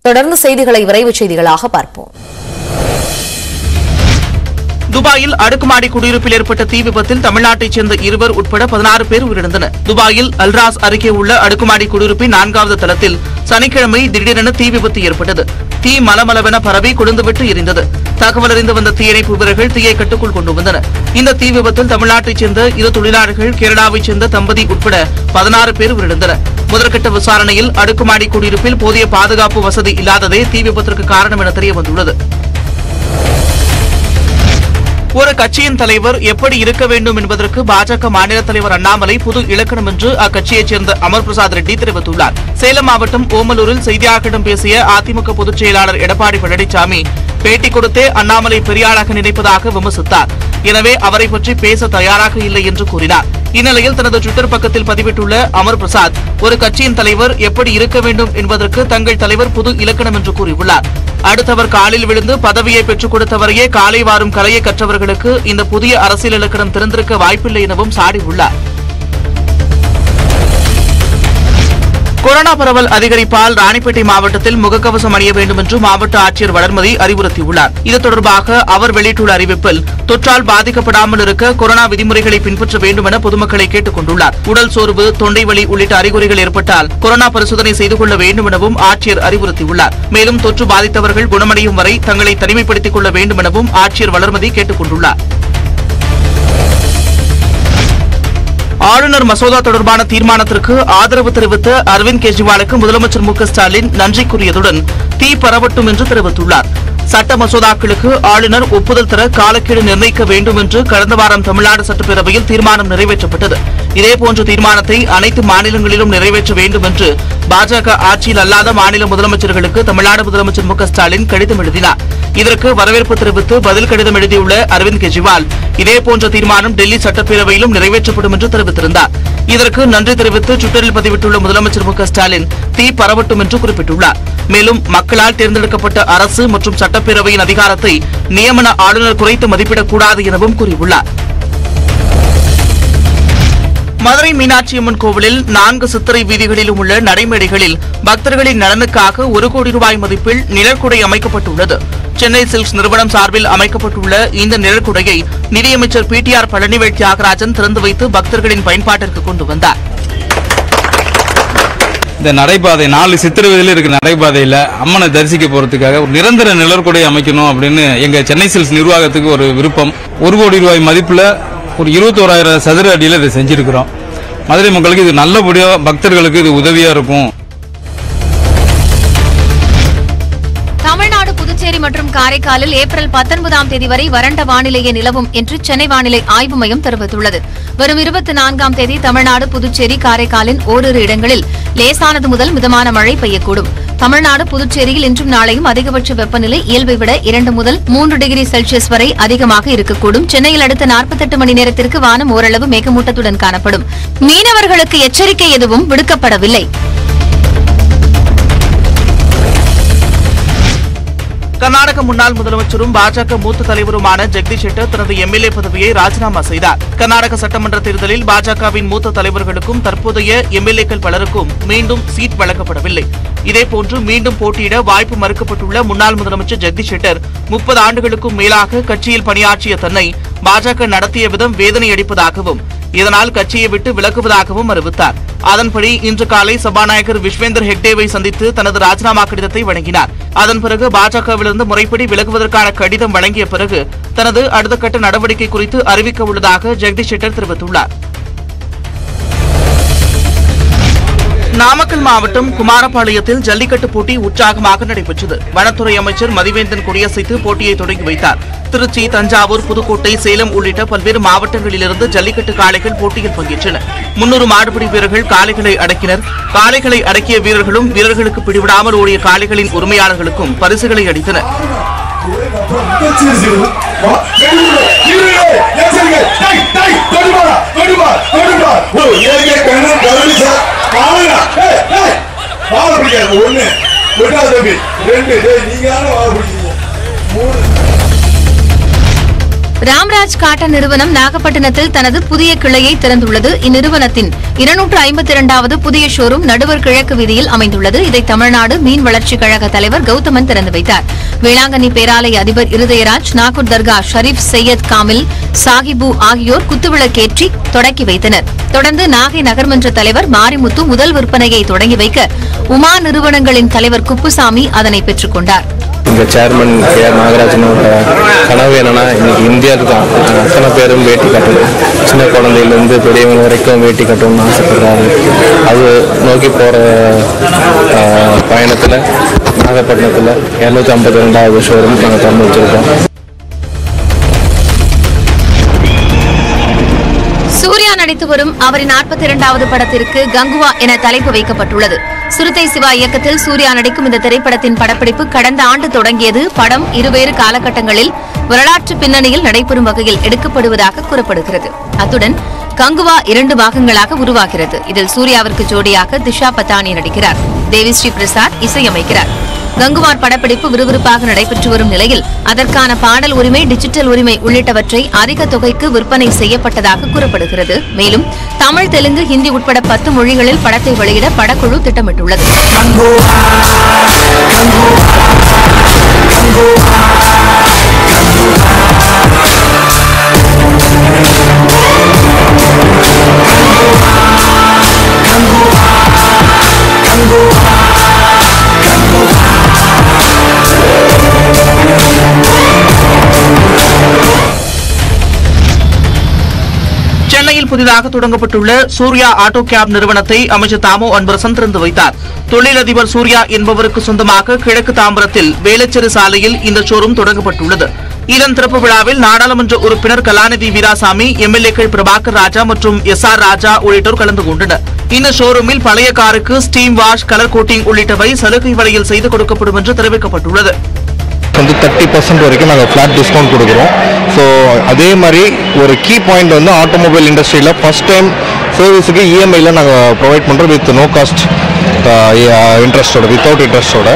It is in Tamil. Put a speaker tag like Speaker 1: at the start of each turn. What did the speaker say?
Speaker 1: தொடர்ந்து செய்திகளை விரைவு செய்திகளாக பார்ப்போம்.
Speaker 2: துபாயில் அடுக்குமாடி குடியிருப்பில் ஏற்பட்ட தீ விபத்தில் தமிழ்நாட்டைச் சேர்ந்த 2 உட்பட 16 பேர் உயிரிழந்தனர். துபாயில் அல்ராஸ் அருகே உள்ள அடுக்குமாடி குடியிருப்பின் 4வது தளத்தில் சனிக்கிழமை திடீரென தீ விபத்து ஏற்பட்டது. தீ மலமளவென பரவி கொழுந்துவிட்டு எரிந்தது. தகவல் அறிந்து வந்த தீயணைப்பு வீரர்கள் தீயை கட்டுக்குள் கொண்டு வந்தனர். இந்த தீ விபத்தில் தமிழ்நாட்டைச் சேர்ந்த 2 தொழிலாளர்கள், கேரளாவைச் சேர்ந்த தம்பதி உட்பட 16 பேர் உயிரிழந்தனர். முதற்கட்ட விசாரணையில் அடுக்குமாடி குடியிருப்பில் போதிய பாதுகாப்பு வசதி இல்லாததே தீ விபத்திற்கு காரணம் என தெரியவந்துள்ளது. ஒரு கட்சியின் தலைவர் எப்படி இருக்க வேண்டும் என்பதற்கு பாஜக மாநில தலைவர் அண்ணாமலை புது இலக்கணம் என்று அக்கட்சியைச் சேர்ந்த அமர் பிரசாத் ரெட்டி தெரிவித்துள்ளார். சேலம் மாவட்டம் ஓமலூரில் செய்தியாளர்களிடம் பேசிய அதிமுக பொதுச் செயலாளர் எடப்பாடி பழனிசாமி பேட்டி கொடுத்தே அண்ணாமலை பெரியாளாக நினைப்பதாக விமர்சித்தார். எனவே அவரை பற்றி பேச தயாராக இல்லை என்று கூறினார். இந்நிலையில் தனது ட்விட்டர் பக்கத்தில் பதிவிட்டுள்ள அமர் பிரசாத், ஒரு கட்சியின் தலைவர் எப்படி இருக்க வேண்டும் என்பதற்கு தங்கள் தலைவர் புது இலக்கணம் என்று கூறியுள்ளார். அடுத்தவர் காலில் விழுந்து பதவியை பெற்றுக் கொடுத்தவரையே காலை வாரும் கலையை கற்றவர்களுக்கு இந்த புதிய அரசியல் இலக்கணம் திறந்திருக்க வாய்ப்பில்லை எனவும் சாடியுள்ளார். கொரோனா பரவல் அதிகரிப்பால் ராணிப்பேட்டை மாவட்டத்தில் முகக்கவசம் அணிய வேண்டும் என்று மாவட்ட ஆட்சியர் வளர்மதி அறிவுறுத்தியுள்ளார். இது தொடர்பாக அவர் வெளியிட்டுள்ள அறிவிப்பில், தொற்றால் பாதிக்கப்படாமல் இருக்க கொரோனா விதிமுறைகளை பின்பற்ற வேண்டும் என பொதுமக்களை கேட்டுக் கொண்டுள்ளார். உடல் சோர்வு, தொண்டை வலி உள்ளிட்ட அறிகுறிகள் ஏற்பட்டால் கொரோனா பரிசோதனை செய்து கொள்ள வேண்டும் எனவும் ஆட்சியர் அறிவுறுத்தியுள்ளார். மேலும் தொற்று பாதித்தவர்கள் குணமடையும் வரை தங்களை தனிமைப்படுத்திக் கொள்ள வேண்டும் எனவும் ஆட்சியர் வளர்மதி கேட்டுக் கொண்டுள்ளார். ஆளுநர் மசோதா தொடர்பான தீர்மானத்திற்கு ஆதரவு தெரிவித்த அரவிந்த் கெஜ்ரிவாலுக்கு முதலமைச்சர் மு.க. ஸ்டாலின் நன்றி கூறியதுடன் தீ பரவட்டும் என்று தெரிவித்துள்ளார். சட்ட மசோதாக்களுக்கு ஆளுநர் ஒப்புதல் தர காலக்கெடு நிர்ணயிக்க வேண்டும் என்று கடந்த வாரம் தமிழ்நாடு சட்டப்பேரவையில் தீர்மானம் நிறைவேற்றப்பட்டது. இதேபோன்ற தீர்மானத்தை அனைத்து மாநிலங்களிலும் நிறைவேற்ற வேண்டும் என்று பாஜக ஆட்சியில் அல்லாத மாநில முதலமைச்சர்களுக்கு தமிழ்நாடு முதலமைச்சர் மு.க. ஸ்டாலின் கடிதம் எழுதினார். இதற்கு வரவேற்பு தெரிவித்து பதில் கடிதம் எழுதியுள்ள அரவிந்த் கெஜ்ரிவால், இதேபோன்ற தீர்மானம் டெல்லி சட்டப்பேரவையிலும் நிறைவேற்றப்படும் என்று தெரிவித்திருந்தார். இதற்கு நன்றி தெரிவித்து ட்விட்டரில் பதிவிட்டுள்ள முதலமைச்சர் மு.க. ஸ்டாலின் தீ பரவட்டும் என்று குறிப்பிட்டுள்ளார். மேலும் மக்களால் தேர்ந்தெடுக்கப்பட்ட அரசு மற்றும் சட்டப்பேரவையின் அதிகாரத்தை நியமன ஆளுநர் குறைத்து மதிப்பிடக்கூடாது எனவும் கூறியுள்ளார். மதுரை மீனாட்சியம்மன் கோவிலில் 4 சித்திரை வீதிகளிலும் உள்ள நடைமேடைகளில் பக்தர்களின் நலனுக்காக 1 கோடி ரூபாய் மதிப்பில் நிழற்குடை அமைக்கப்பட்டுள்ளது. சென்னை சில்க்ஸ் நிறுவனம் சார்பில் அமைக்கப்பட்டுள்ள இந்த நிழற்குடையை நிதியமைச்சர் பிடிஆர் பழனிவேல் தியாகராஜன் திறந்து வைத்து பக்தர்களின் பயன்பாட்டிற்கு கொண்டு வந்தார்.
Speaker 3: இந்த நடைபாதை 4 சித்திரை வீதியில் இருக்கிற நடைபாதையில் அம்மனை தரிசிக்க போறதுக்காக ஒரு நிரந்தர நிழற்குடை அமைக்கணும் அப்படின்னு எங்க சென்னை சில்க்ஸ் நிர்வாகத்துக்கு ஒரு விருப்பம். 1 கோடி ரூபாய் மதிப்புல ஒரு 21,000 சதுர அடியில் இதை செஞ்சிருக்கிறோம். மதுரை மக்களுக்கு இது நல்லபடியா, பக்தர்களுக்கு இது உதவியா இருக்கும்.
Speaker 4: தமிழ்நாடு, புதுச்சேரி மற்றும் காரைக்காலில் ஏப்ரல் 19ஆம் தேதி வரை வறண்ட வானிலையே நிலவும் என்று சென்னை வானிலை ஆய்வு மையம் தெரிவித்துள்ளது. வரும் 24ஆம் தேதி தமிழ்நாடு, புதுச்சேரி, காரைக்காலின் ஓரிரு இடங்களில் லேசானது முதல் மிதமான மழை பெய்யக்கூடும். தமிழ்நாடு, புதுச்சேரியில் இன்றும் நாளையும் அதிகபட்ச வெப்பநிலை இயல்பை விட 2 முதல் 3 டிகிரி செல்சியஸ் வரை அதிகமாக இருக்கக்கூடும். சென்னையில் அடுத்த 48 மணி நேரத்திற்கு வானம் ஓரளவு மேகமூட்டத்துடன் காணப்படும். மீனவர்களுக்கு எச்சரிக்கை எதுவும் விடுக்கப்படவில்லை.
Speaker 2: கர்நாடக முன்னாள் முதலமைச்சரும் பாஜக மூத்த தலைவருமான ஜெகதீஷ் ஷெட்டர் தனது எம்எல்ஏ பதவியை ராஜினாமா செய்தார். கர்நாடக சட்டமன்ற தேர்தலில் பாஜகவின் மூத்த தலைவர்களுக்கும் தற்போதைய எம்எல்ஏக்கள் பலருக்கும் மீண்டும் சீட் வழங்கப்படவில்லை. இதேபோன்று மீண்டும் போட்டியிட வாய்ப்பு மறுக்கப்பட்டுள்ள முன்னாள் முதலமைச்சர் ஜெகதீஷ் ஷெட்டர் 30 ஆண்டுகளுக்கும் மேலாக கட்சியில் பணியாற்றிய தன்னை பாஜக நடத்திய விதம் வேதனை அளிப்பதாகவும் இதனால் கட்சியை விட்டு விலகுவதாகவும் அறிவித்தார். அதன்படி இன்று காலை சபாநாயகர் விஸ்வேந்தர் ஹெக்டேவை சந்தித்து தனது ராஜினாமா கடிதத்தை வழங்கினார். அதன் பிறகு பாஜகவிலிருந்து முறைப்படி விலகுவதற்கான கடிதம் வழங்கிய பிறகு தனது அடுத்த கட்ட நடவடிக்கை குறித்து அறிவிக்க உள்ளதாக ஜெகதீஷ் ஷெட்டர் தெரிவித்துள்ளார். நாமக்கல் மாவட்டம் குமாரபாளையத்தில் ஜல்லிக்கட்டு போட்டி உற்சாகமாக நடைபெற்றது. வனத்துறை அமைச்சர் மதிவேந்தன் கொடியசைத்து போட்டியை தொடங்கி வைத்தார். திருச்சி, தஞ்சாவூர், புதுக்கோட்டை, சேலம் உள்ளிட்ட பல்வேறு மாவட்டங்களிலிருந்து ஜல்லிக்கட்டு காளைகள் போட்டியில் பங்கேற்றன. 300 மாடுபிடி வீரர்கள் காளைகளை அடக்கினர். காளைகளை அடக்கிய வீரர்களும் வீரர்களுக்கு பிடிவிடாமல் ஓடிய காளைகளின் உரிமையாளர்களுக்கும் பரிசுகளை அளித்தனர்.
Speaker 4: ராம்ராஜ் காட்டன் நிறுவனம் நாகப்பட்டினத்தில் தனது புதிய கிளையை திறந்துள்ளது. இந்நிறுவனத்தின் 252வது புதிய ஷோரூம் நடுவர் கிழக்கு வீதியில் அமைந்துள்ளது. இதை தமிழ்நாடு மீன் வளர்ச்சிக் கழக தலைவர் கௌதமன் திறந்து வைத்தார். வேளாங்கண்ணி பேராலய அதிபர் இருதயராஜ், நாகூர் தர்கா ஷரீப் சையத் காமில் சாஹிபு ஆகியோர் குத்துவிளக்கேற்றி தொடக்கி வைத்தனர். தொடர்ந்து நாகை நகர்மன்ற தலைவர் மாரிமுத்து முதல் விற்பனையை தொடங்கி வைக்க உமா நிறுவனங்களின் தலைவர் குப்புசாமி அதனை பெற்றுக் கொண்டார்.
Speaker 5: இந்த சேர்மன் கேஆர் நாகராஜனோட கனவு என்னன்னா, இன்னைக்கு இந்தியாவுக்கு அத்தனை பேரும் வேட்டி கட்டணும், சின்ன குழந்தையிலேருந்து பெரியவங்க வரைக்கும் வேட்டி கட்டணும்னு ஆசைப்படுறாரு. அது நோக்கி போகிற பயணத்தில் நாகப்பட்டினத்தில் 252வது ஷோரூம் நாங்கள் திறந்து வச்சுருக்கோம்.
Speaker 4: சூர்யா நடித்து வரும் அவரின் 42வது படத்திற்கு கங்குவா என தலைப்பு வைக்கப்பட்டுள்ளது. சிறுத்தை சிவா இயக்கத்தில் சூர்யா நடிக்கும் இந்த திரைப்படத்தின் படப்பிடிப்பு கடந்த ஆண்டு தொடங்கியது. படம் இருவேறு காலகட்டங்களில் வரலாற்று பின்னணியில் நடைபெறும் வகையில் எடுக்கப்படுவதாக கூறப்படுகிறது. அத்துடன் கங்குவா 2 பாகங்களாக உருவாகிறது. இதில் சூர்யாவிற்கு ஜோடியாக திஷா பத்தானி நடிக்கிறார். தேவிஸ்ரீ பிரசாத் இசையமைக்கிறார். கங்குவார் படப்பிடிப்பு விறுவிறுப்பாக நடைபெற்று வரும் நிலையில் அதற்கான பாடல் உரிமை, டிஜிட்டல் உரிமை உள்ளிட்டவற்றை அதிக தொகைக்கு விற்பனை செய்யப்பட்டதாக கூறப்படுகிறது. மேலும் தமிழ், தெலுங்கு, ஹிந்தி உட்பட 10 மொழிகளில் படத்தை வெளியிட படக்குழு திட்டமிட்டுள்ளது.
Speaker 2: சென்னையில் புதிதாக தொடங்கப்பட்டுள்ள சூர்யா ஆட்டோ கேப் நிறுவனத்தை அமைச்சர் தாமோ அன்பரசன் திறந்து வைத்தார். தொழிலதிபர் சூர்யா என்பவருக்கு சொந்தமாக கிழக்கு தாம்பரத்தில் வேளச்சேரி சாலையில் இந்த ஷோரூம் தொடங்கப்பட்டுள்ளது. இதன் திறப்பு விழாவில் நாடாளுமன்ற உறுப்பினர் கலாநிதி வீராசாமி, எம்எல்ஏக்கள் பிரபாகர் ராஜா மற்றும் SR ராஜா உள்ளிட்டோர் கலந்து கொண்டனர். இந்த ஷோரூமில் பழைய காருக்கு ஸ்டீம் வாஷ், கலர் கோட்டிங் உள்ளிட்டவை சலுகை விலையில் செய்து கொடுக்கப்படும் என்று தெரிவிக்கப்பட்டுள்ளது.
Speaker 5: 30% வரைக்கும் நாங்கள் ஃப்ளாட் டிஸ்கவுண்ட் கொடுக்குறோம். ஸோ அதே மாதிரி ஒரு கீ பாயிண்ட் வந்து ஆட்டோமொபைல் இண்டஸ்ட்ரியில் ஃபர்ஸ்ட் டைம் சர்வீஸுக்கு EMIயில் நாங்கள் ப்ரொவைட் பண்ணுறோம் வித் நோ காஸ்ட் இன்ட்ரெஸ்டோட, வித்தவுட் இன்ட்ரெஸ்டோட.